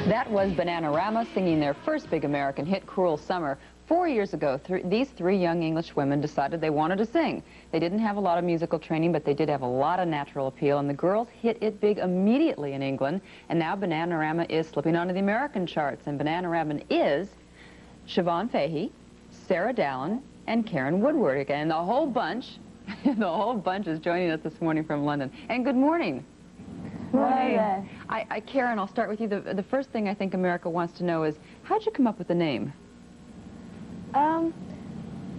That was Bananarama singing their first big American hit, Cruel Summer. 4 years ago, these three young English women decided they wanted to sing. They didn't have a lot of musical training, but they did have a lot of natural appeal, and the girls hit it big immediately in England, and now Bananarama is slipping onto the American charts, and Bananarama is SIOBHAN FAHEY, Sarah DALLIN, and KEREN Woodward again. And the whole bunch, is joining us this morning from London. And good morning. Hi. KEREN, I'll start with you. The first thing I think America wants to know is, how'd you come up with the name? Well,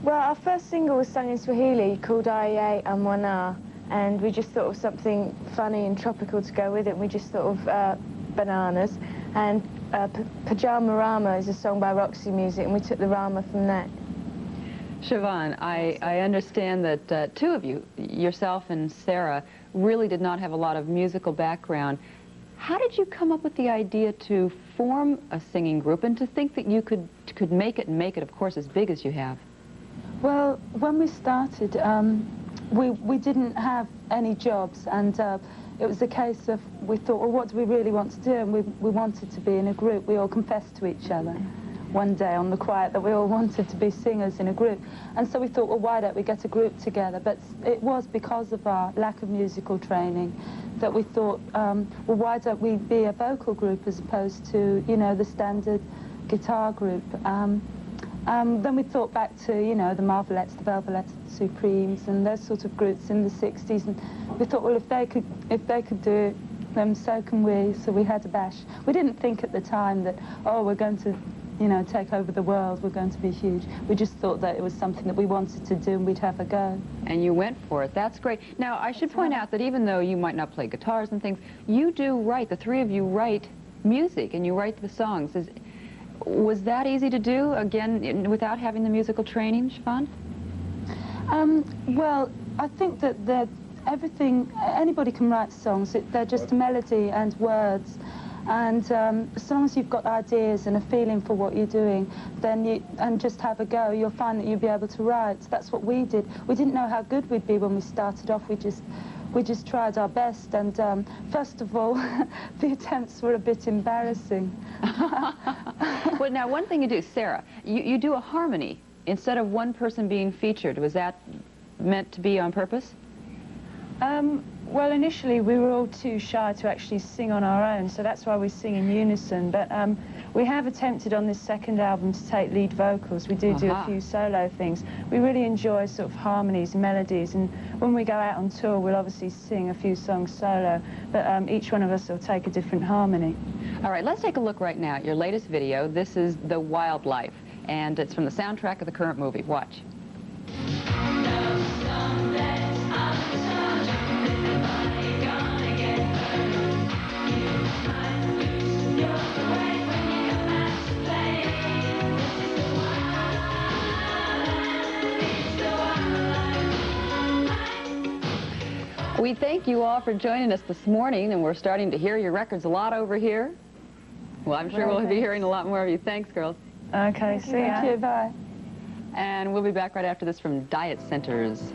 our first single was sung in Swahili called IEA Amwana, and we just thought of something funny and tropical to go with it. We just thought of bananas, and Pajamarama is a song by Roxy Music, and we took the Rama from that. SIOBHAN, I understand that two of you, yourself and Sarah, really did not have a lot of musical background. How did you come up with the idea to form a singing group and to think that you could make it, of course, as big as you have? Well, when we started, we didn't have any jobs, and it was a case of, we thought, well, what do we really want to do? And we wanted to be in a group. We all confessed to each other one day on the quiet that we all wanted to be singers in a group. And so we thought, well, why don't we get a group together? But it was because of our lack of musical training that we thought, well, why don't we be a vocal group as opposed to, you know, the standard guitar group? Then we thought back to, you know, the Marvelettes, the Velvelettes, the Supremes, and those sort of groups in the 60s, and we thought, well, if they could do it, then so can we. So we had a bash. We didn't think at the time that, oh, we're going to, you know, take over the world, we're going to be huge. We just thought that it was something that we wanted to do and we'd have a go. And you went for it. That's great. Now, I should point out that even though you might not play guitars and things, you do write, the three of you write music and you write the songs. Was that easy to do, again, without having the musical training, SIOBHAN? Well, I think that everything, anybody can write songs. They're just a melody and words. And as long as you've got ideas and a feeling for what you're doing, then and just have a go, you'll find that you'll be able to write. That's what we did. We didn't know how good we'd be when we started off. We just tried our best, and first of all, the attempts were a bit embarrassing. Well, now, one thing you do, Sarah, you do a harmony instead of one person being featured. Was that meant to be on purpose? Well, initially we were all too shy to actually sing on our own, so that's why we sing in unison. But we have attempted on this second album to take lead vocals. We do a few solo things. We really enjoy sort of harmonies and melodies, and when we go out on tour, we'll obviously sing a few songs solo, but each one of us will take a different harmony. All right, let's take a look right now at your latest video. This is The Wildlife, and it's from the soundtrack of the current movie. Watch. We thank you all for joining us this morning, and we're starting to hear your records a lot over here. Well, I'm sure we'll be hearing a lot more of you. Thanks, girls. Okay, see ya. Thank you, bye. And we'll be back right after this from Diet Centers.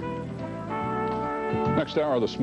Next hour, the small